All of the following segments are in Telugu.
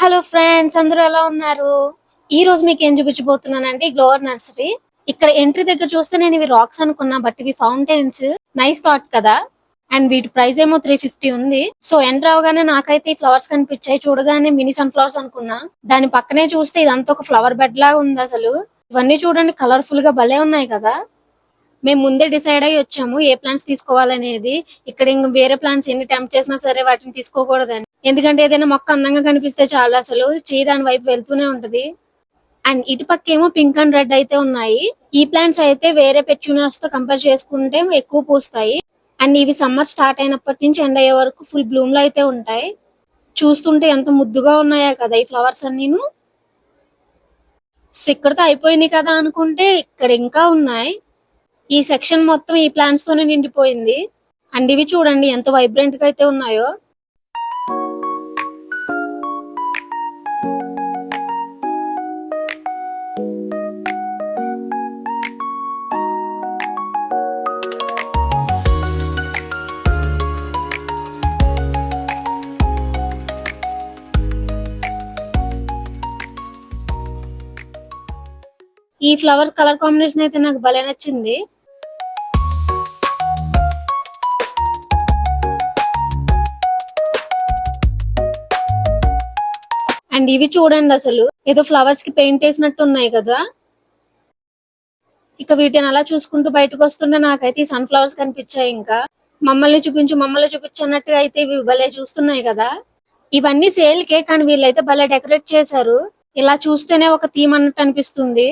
హలో ఫ్రెండ్స్, అందరూ ఎలా ఉన్నారు? ఈ రోజు మీకు ఏం చూపించబోతున్నానంటే గ్లోవర్ నర్సరీ. ఇక్కడ ఎంట్రీ దగ్గర చూస్తే నేను ఇవి రాక్స్ అనుకున్నా, బట్ ఇవి ఫౌంటైన్స్. నైస్ థాట్ కదా. అండ్ వీటి ప్రైస్ ఏమో 350 ఉంది. సో ఎంటర్ అవగానే నాకైతే ఈ ఫ్లవర్స్ కనిపించాయి. చూడగానే మినీ సన్ ఫ్లవర్స్ అనుకున్నా. దాని పక్కనే చూస్తే ఇదంతా ఒక ఫ్లవర్ బెడ్ లాగా ఉంది. అసలు ఇవన్నీ చూడండి, కలర్ఫుల్ గా భలే ఉన్నాయి కదా. మేము ముందే డిసైడ్ అయ్యి వచ్చాము ఏ ప్లాంట్స్ తీసుకోవాలనేది. ఇక్కడ ఇంక వేరే ప్లాంట్స్ ఎన్ని టెంప్ట్ చేసినా సరే వాటిని తీసుకోకూడదని. ఎందుకంటే ఏదైనా మొక్క అందంగా కనిపిస్తే చాలు, అసలు చేయి దాని వైపు వెళ్తూనే ఉంటది. అండ్ ఇటు పక్క ఏమో పింక్ అండ్ రెడ్ అయితే ఉన్నాయి. ఈ ప్లాంట్స్ అయితే వేరే పెట్యూనియాస్ తో కంపేర్ చేసుకుంటే ఎక్కువ పూస్తాయి. అండ్ ఇవి సమ్మర్ స్టార్ట్ అయినప్పటి నుంచి ఎండ్ అయ్యే వరకు ఫుల్ బ్లూమ్ లో అయితే ఉంటాయి. చూస్తుంటే ఎంత ముద్దుగా ఉన్నాయో కదా ఈ ఫ్లవర్స్ అన్నీను. సో ఇక్కడతో అయిపోయినాయి కదా అనుకుంటే ఇక్కడ ఇంకా ఉన్నాయి. ఈ సెక్షన్ మొత్తం ఈ ప్లాంట్స్ తోనే నిండిపోయింది. అండ్ ఇవి చూడండి ఎంత వైబ్రెంట్ గా అయితే ఉన్నాయో. ఈ ఫ్లవర్ కలర్ కాంబినేషన్ అయితే నాకు భలే నచ్చింది. అండ్ ఇవి చూడండి, అసలు ఏదో ఫ్లవర్స్ కి పెయింట్ వేసినట్టు ఉన్నాయి కదా. ఇక వీటిని అలా చూసుకుంటూ బయటకు వస్తుంటే నాకైతే ఈ సన్ ఫ్లవర్స్ కనిపించాయి. ఇంకా మమ్మల్ని చూపించు అన్నట్టుగా అయితే ఇవి భలే చూస్తున్నాయి కదా. ఇవన్నీ సేల్ కే, కానీ వీళ్ళైతే భలే డెకరేట్ చేశారు. ఇలా చూస్తేనే ఒక థీమ్ అన్నట్టు అనిపిస్తుంది.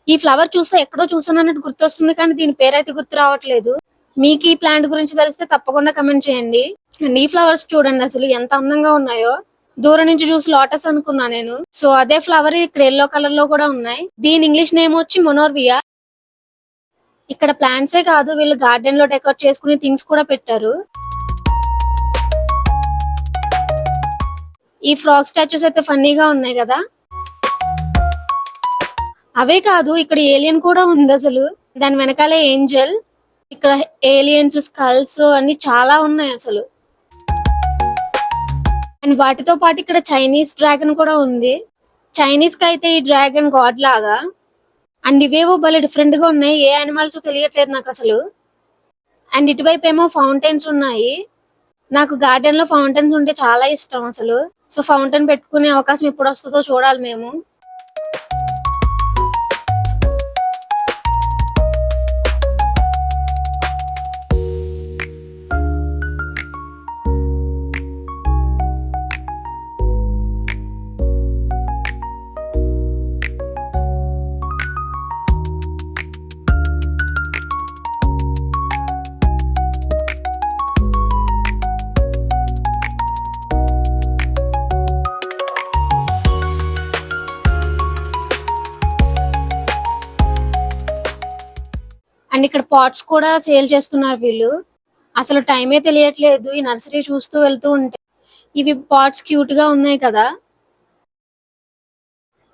ఈ ఫ్లవర్ చూస్తే ఎక్కడో చూసాను అన్నట్టు గుర్తొస్తుంది, కానీ దీని పేరైతే గుర్తు రావట్లేదు. మీకు ఈ ప్లాంట్ గురించి తెలిస్తే తప్పకుండా కమెంట్ చేయండి. అండ్ ఈ ఫ్లవర్స్ చూడండి అసలు ఎంత అందంగా ఉన్నాయో. దూరం నుంచి చూసి లోటస్ అనుకున్నా నేను. సో అదే ఫ్లవర్ ఇక్కడ ఎల్లో కలర్ లో కూడా ఉన్నాయి. దీని ఇంగ్లీష్ నేమ్ వచ్చి మొనోర్వియా. ఇక్కడ ప్లాంట్సే కాదు, వీళ్ళు గార్డెన్ లో డెకరేట్ చేసుకునే థింగ్స్ కూడా పెట్టారు. ఈ ఫ్రాగ్ స్టాచ్యూస్ అయితే ఫన్నీగా ఉన్నాయి కదా. అవే కాదు, ఇక్కడ ఏలియన్ కూడా ఉంది అసలు. దాని వెనకాలే ఏంజల్. ఇక్కడ ఏలియన్స్, స్కల్స్ అన్ని చాలా ఉన్నాయి అసలు. అండ్ వాటితో పాటు ఇక్కడ చైనీస్ డ్రాగన్ కూడా ఉంది. చైనీస్ కి అయితే ఈ డ్రాగన్ గాడ్ లాగా. అండ్ ఇవేవో భలే డిఫరెంట్ గా ఉన్నాయి. ఏ యానిమల్స్ తెలియట్లేదు నాకు అసలు. అండ్ ఇటువైపు ఏమో ఫౌంటైన్స్ ఉన్నాయి. నాకు గార్డెన్ లో ఫౌంటైన్స్ ఉంటే చాలా ఇష్టం అసలు. సో ఫౌంటైన్ పెట్టుకునే అవకాశం ఎప్పుడు వస్తుందో చూడాలి మేము. అండ్ ఇక్కడ పాట్స్ కూడా సేల్ చేస్తున్నారు వీళ్ళు. అసలు టైమే తెలియట్లేదు ఈ నర్సరీ చూస్తూ వెళ్తూ ఉంటే. ఇవి పాట్స్ క్యూట్ గా ఉన్నాయి కదా.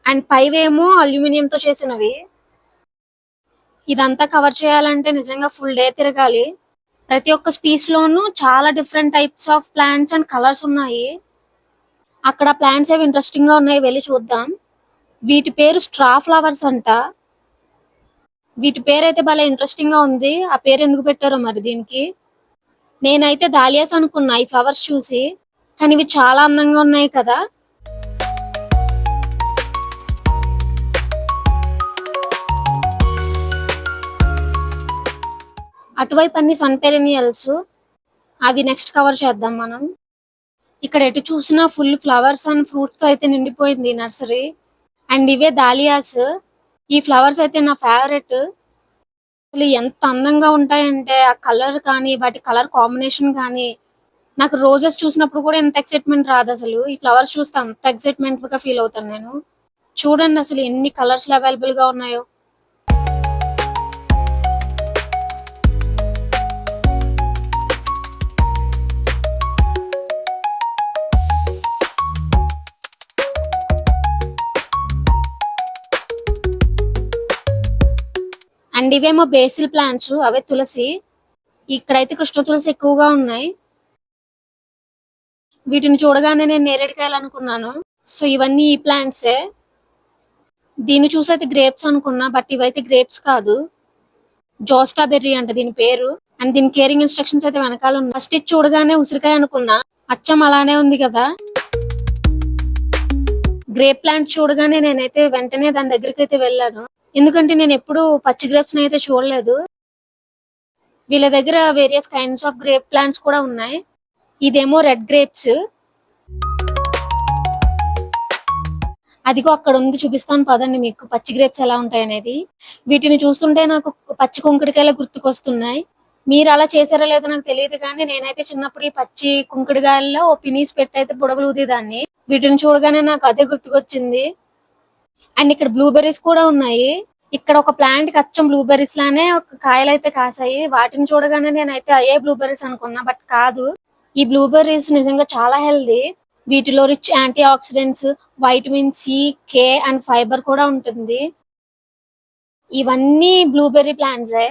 అండ్ పైవేమో అల్యూమినియం తో చేసినవి. ఇదంతా కవర్ చేయాలంటే నిజంగా ఫుల్ డే తిరగాలి. ప్రతి ఒక్క స్పీస్ లోనూ చాలా different types of plants and colours ఉన్నాయి. అక్కడ ప్లాంట్స్ ఏవి ఇంట్రెస్టింగ్ గా ఉన్నాయి, వెళ్ళి చూద్దాం. వీటి పేరు స్ట్రా ఫ్లవర్స్ అంట. వీటి పేరు అయితే భలే ఇంట్రెస్టింగ్ గా ఉంది. ఆ పేరు ఎందుకు పెట్టారో మరి దీనికి. నేనైతే దాలియాస్ అనుకున్నా ఈ ఫ్లవర్స్ చూసి, కానీ ఇవి చాలా అందంగా ఉన్నాయి కదా. అటువైపు అన్ని సన్ పెరెనియల్స్. అవి నెక్స్ట్ కవర్ చేద్దాం మనం. ఇక్కడ ఎటు చూసినా ఫుల్ ఫ్లవర్స్ అండ్ ఫ్రూట్స్ తో అయితే నిండిపోయింది నర్సరీ. అండ్ ఇవే దాలియాస్. ఈ ఫ్లవర్స్ అయితే నా ఫేవరెట్. అసలు ఎంత అందంగా ఉంటాయంటే ఆ కలర్ కానీ, వాటి కలర్ కాంబినేషన్ కానీ. నాకు రోజెస్ చూసినప్పుడు కూడా ఎంత ఎక్సైట్మెంట్ రాదు అసలు. ఈ ఫ్లవర్స్ చూస్తే అంత ఎక్సైట్మెంట్ గా ఫీల్ అవుతాను నేను. చూడండి అసలు ఎన్ని కలర్స్ అవైలబుల్ గా ఉన్నాయో. అండ్ ఇవేమో బేసిల్ ప్లాంట్స్, అవే తులసి. ఇక్కడైతే కృష్ణ తులసి ఎక్కువగా ఉన్నాయి. వీటిని చూడగానే నేను నేరేడుకాయలు అనుకున్నాను. సో ఇవన్నీ ఈ ప్లాంట్సే. దీన్ని చూసైతే గ్రేప్స్ అనుకున్నా, బట్ ఇవైతే గ్రేప్స్ కాదు, జోస్టా బెర్రీ అంట దీని పేరు. అండ్ దీని కేరింగ్ ఇన్స్ట్రక్షన్స్ అయితే వెనకాల ఉన్నాయి. ఫస్ట్ ఇది చూడగానే ఉసిరికాయ అనుకున్నా, అచ్చం అలానే ఉంది కదా. గ్రేప్ ప్లాంట్ చూడగానే నేనైతే వెంటనే దాని దగ్గరికి అయితే వెళ్ళాను, ఎందుకంటే నేను ఎప్పుడు పచ్చి గ్రేప్స్ అయితే చూడలేదు. వీళ్ళ దగ్గర various kinds of grape plants కూడా ఉన్నాయి. ఇదేమో రెడ్ గ్రేప్స్, అదిగో అక్కడ ఉంది, చూపిస్తాను పదండి మీకు పచ్చి గ్రేప్స్ ఎలా ఉంటాయి అనేది. వీటిని చూస్తుంటే నాకు పచ్చి కుంకుడికాయలు గుర్తుకొస్తున్నాయి. మీరు అలా చేశారో లేదో నాకు తెలియదు, కానీ నేనైతే చిన్నప్పుడు ఈ పచ్చి కుంకుడికాయల్లో ఓ పినీస్ పెట్టి అయితే బుడగలు ఊదేదాన్ని. వీటిని చూడగానే నాకు అదే గుర్తుకొచ్చింది. అండ్ ఇక్కడ బ్లూబెర్రీస్ కూడా ఉన్నాయి. ఇక్కడ ఒక ప్లాంట్ కి అచ్చం బ్లూబెర్రీస్ లానే ఒక కాయలు అయితే కాసాయి. వాటిని చూడగానే నేనైతే అయ్యే బ్లూబెర్రీస్ అనుకున్నా, బట్ కాదు. ఈ బ్లూబెర్రీస్ నిజంగా చాలా హెల్దీ. వీటిలో rich antioxidants, vitamin C, K and fibre కూడా ఉంటుంది. ఇవన్నీ బ్లూబెర్రీ ప్లాంట్సే.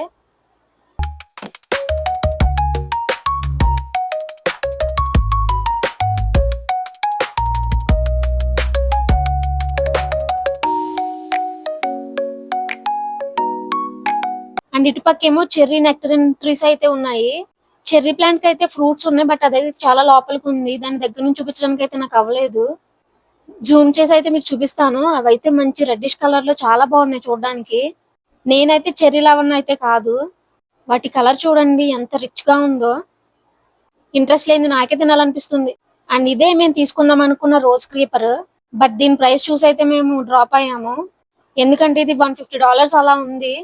అండ్ ఇటుపక్కేమో చెర్రీ నెక్టరిన్ ట్రీస్ అయితే ఉన్నాయి. చెర్రీ ప్లాంట్ కి అయితే ఫ్రూట్స్ ఉన్నాయి, బట్ అదైతే చాలా లోపలికి ఉంది. దాని దగ్గర నుంచి చూపించడానికి అయితే నాకు అవ్వలేదు. జూమ్ చేసి అయితే మీకు చూపిస్తాను. అవైతే మంచి రెడ్డిష్ కలర్ లో చాలా బాగున్నాయి చూడడానికి. నేనైతే చెర్రీ లవర్ అయితే కాదు. వాటి కలర్ చూడండి ఎంత రిచ్ గా ఉందో. ఇంట్రెస్ట్ లేని నాకే తినాలనిపిస్తుంది. అండ్ ఇదే మేము తీసుకుందాం అనుకున్న రోజ్ క్రీపర్, బట్ దీని ప్రైస్ చూసి అయితే మేము డ్రాప్ అయ్యాము, ఎందుకంటే ఇది $150 అలా ఉంది.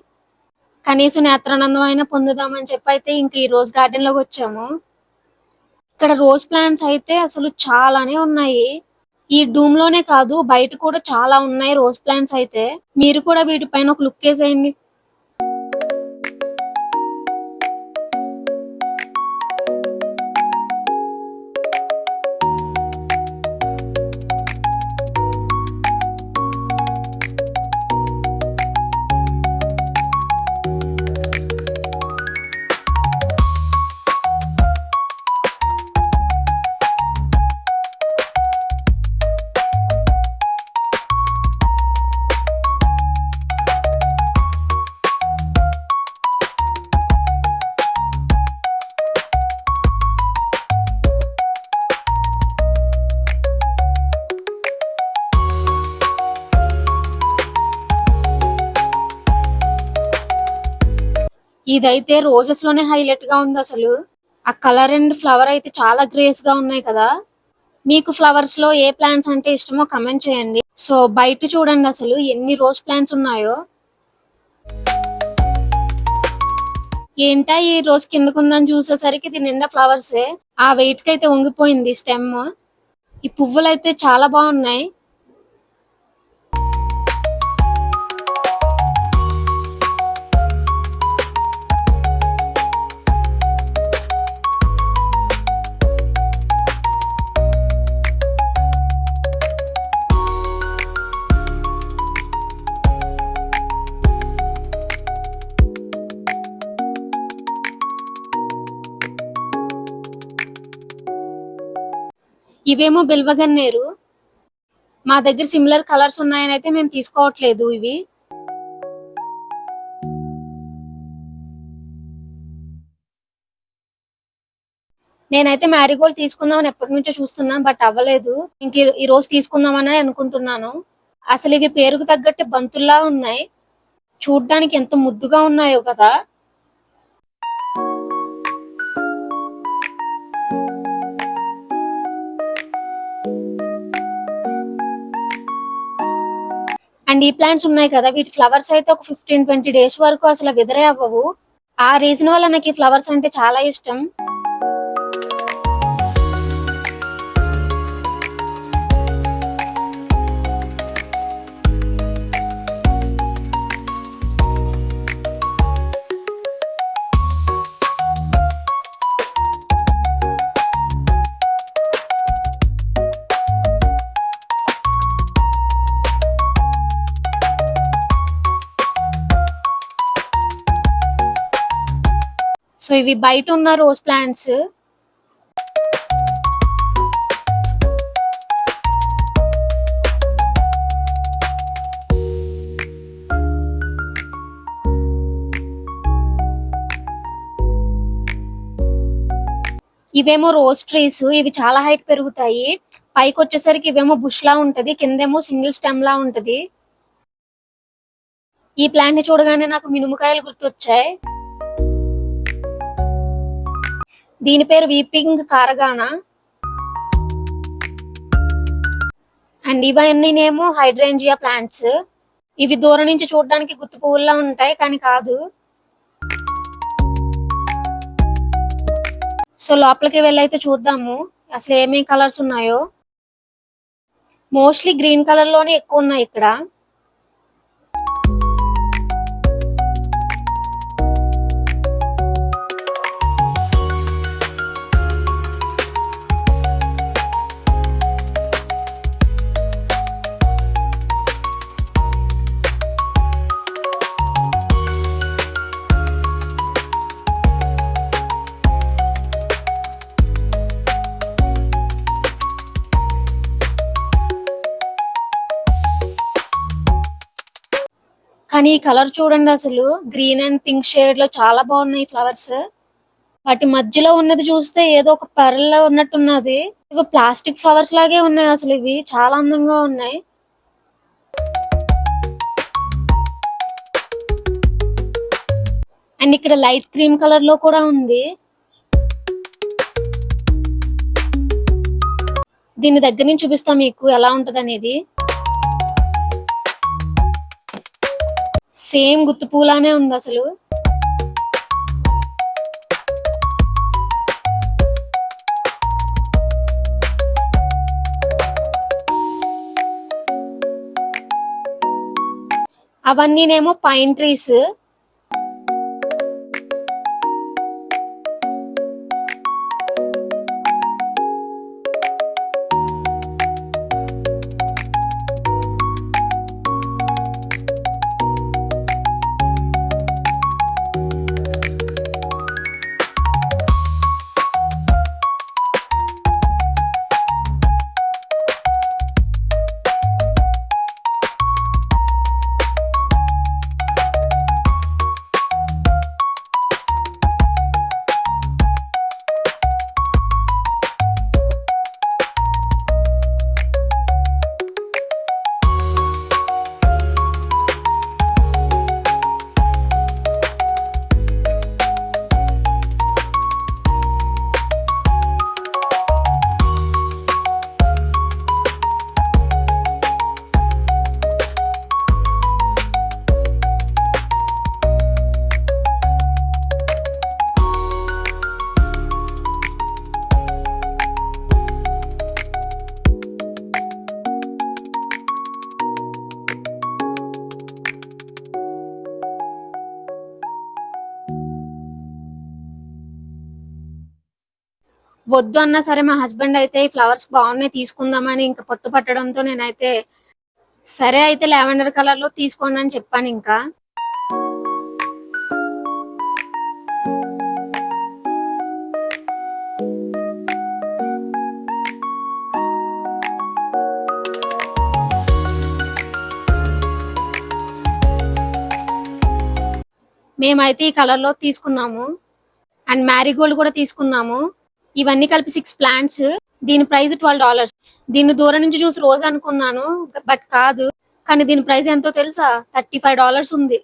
కనీసం నేత్రానందం అయినా పొందుదామని చెప్పి అయితే ఇంక ఈ రోజ్ గార్డెన్ లోకి వచ్చాము. ఇక్కడ రోజ్ ప్లాంట్స్ అయితే అసలు చాలానే ఉన్నాయి. ఈ డూమ్ లోనే కాదు, బయట కూడా చాలా ఉన్నాయి రోజ్ ప్లాంట్స్ అయితే. మీరు కూడా వీటిపైన ఒక లుక్ వేసేయండి. ఇదైతే రోజెస్ లోనే హైలైట్ గా ఉంది అసలు. ఆ కలర్ అండ్ ఫ్లవర్ అయితే చాలా గ్రేస్ గా ఉన్నాయి కదా. మీకు ఫ్లవర్స్ లో ఏ ప్లాంట్స్ అంటే ఇష్టమో కమెంట్ చేయండి. సో బయట చూడండి అసలు ఎన్ని రోజ్ ప్లాంట్స్ ఉన్నాయో. ఏంటా ఈ రోజ్ కిందకుందని చూసేసరికి ఇది నిండా ఫ్లవర్సే. ఆ వెయిట్ కి అయితే వంగిపోయింది స్టెమ్. ఈ పువ్వులు అయితే చాలా బాగున్నాయి. ఇవేమో బిల్వగన్నేరు. మా దగ్గర సిమిలర్ కలర్స్ ఉన్నాయని అయితే మేము తీసుకోవట్లేదు ఇవి. నేనైతే మ్యారీగోల్డ్ తీసుకుందామని ఎప్పటి నుంచో చూస్తున్నా, బట్ అవ్వలేదు. ఇంక ఈ రోజు తీసుకుందామని అనుకుంటున్నాను. అసలు ఇవి పేరుకు తగ్గట్టు బంతుల్లా ఉన్నాయి. చూడ్డానికి ఎంత ముద్దుగా ఉన్నాయో కదా. అండ్ ఈ ప్లాంట్స్ ఉన్నాయి కదా, వీటి ఫ్లవర్స్ అయితే ఒక 15-20 డేస్ వరకు అసలు విదరే అవ్వవు. ఆ రీజన్ వల్ల నాకు ఈ ఫ్లవర్స్ అంటే చాలా ఇష్టం. సో ఇవి బయట ఉన్న రోజ్ ప్లాంట్స్. ఇవేమో రోజ్ ట్రీస్, ఇవి చాలా హైట్ పెరుగుతాయి. పైకి వచ్చేసరికి ఇవేమో బుష్ లా ఉంటది, కిందేమో సింగిల్ స్టెమ్ లా ఉంటది. ఈ ప్లాంట్ ని చూడగానే నాకు మినుముకాయలు గుర్తొచ్చాయి. దీని పేరు వీపింగ్ కారగానా. అండ్ ఇవన్నీనేమో హైడ్రేంజియా ప్లాంట్స్. ఇవి దూరం నుంచి చూడడానికి గుత్తి పువ్వుల్లా ఉంటాయి, కానీ కాదు. సో లోపలికి వెళ్ళైతే చూద్దాము అసలు ఏమేమి కలర్స్ ఉన్నాయో. మోస్ట్లీ గ్రీన్ కలర్ లోనే ఎక్కువ ఉన్నాయి ఇక్కడ. కానీ ఈ కలర్ చూడండి, అసలు గ్రీన్ అండ్ పింక్ షేడ్ లో చాలా బాగున్నాయి ఫ్లవర్స్. వాటి మధ్యలో ఉన్నది చూస్తే ఏదో ఒక పెరల్ ఉన్నట్టున్నది. ఇవి ప్లాస్టిక్ ఫ్లవర్స్ లాగే ఉన్నాయి, అసలు ఇవి చాలా అందంగా ఉన్నాయి. అండ్ ఇక్కడ లైట్ క్రీమ్ కలర్ లో కూడా ఉంది. దీని దగ్గర నుంచి చూపిస్తా మీకు ఎలా ఉంటది అనేది. సేమ్ గుత్తి పూలానే ఉంది అసలు. అవన్నీనేమో పైన్ ట్రీస్. వద్దు అన్నా సరే మా హస్బెండ్ అయితే ఈ ఫ్లవర్స్ బాగున్నాయి తీసుకుందామని ఇంకా పట్టు పట్టడంతో నేనైతే సరే అయితే లావెండర్ కలర్ లో తీసుకోండి అని చెప్పాను. ఇంకా మేమైతే ఈ కలర్ లో తీసుకున్నాము. అండ్ మ్యారీగోల్డ్ కూడా తీసుకున్నాము. ఇవన్నీ కలిపి 6 ప్లాంట్స్. దీని ప్రైస్ $12. దీన్ని దూరం నుంచి చూసి రోజు అనుకున్నాను, బట్ కాదు. కానీ దీని ప్రైస్ ఎంతో తెలుసా? $35 ఉంది.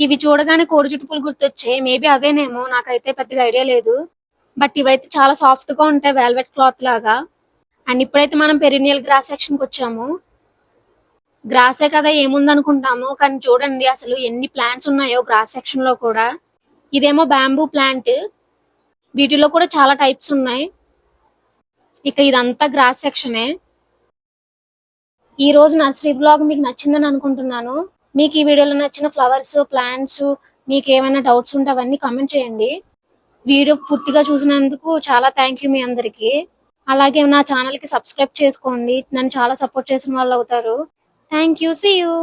ఇవి చూడగానే కోడి చుట్టుపులు గుర్తొచ్చాయి. మేబీ అవేనేమో, నాకైతే పెద్దగా ఐడియా లేదు. బట్ ఇవైతే చాలా సాఫ్ట్ గా ఉంటాయి, వెల్వెట్ క్లాత్ లాగా. అండ్ ఇప్పుడైతే మనం పెరినియల్ గ్రాస్ సెక్షన్ కి వచ్చాము. గ్రాసే కదా ఏముంది అనుకుంటాము, కానీ చూడండి అసలు ఎన్ని ప్లాంట్స్ ఉన్నాయో గ్రాస్ సెక్షన్ లో కూడా. ఇదేమో బ్యాంబూ ప్లాంట్. వీటిలో కూడా చాలా టైప్స్ ఉన్నాయి. ఇక ఇదంతా గ్రాస్ సెక్షనే. ఈ రోజు నర్సరీ వ్లాగ్ మీకు నచ్చిందని అనుకుంటున్నాను. మీకు ఈ వీడియోలో నచ్చిన ఫ్లవర్స్, ప్లాంట్స్, మీకు ఏమైనా డౌట్స్ ఉంటే అవన్నీ కామెంట్ చేయండి. వీడియో పూర్తిగా చూసినందుకు చాలా థ్యాంక్ యూ మీ అందరికి. అలాగే నా ఛానల్ కి సబ్స్క్రైబ్ చేసుకోండి, నన్ను చాలా సపోర్ట్ చేసిన వాళ్ళు అవుతారు. Thank you. See you.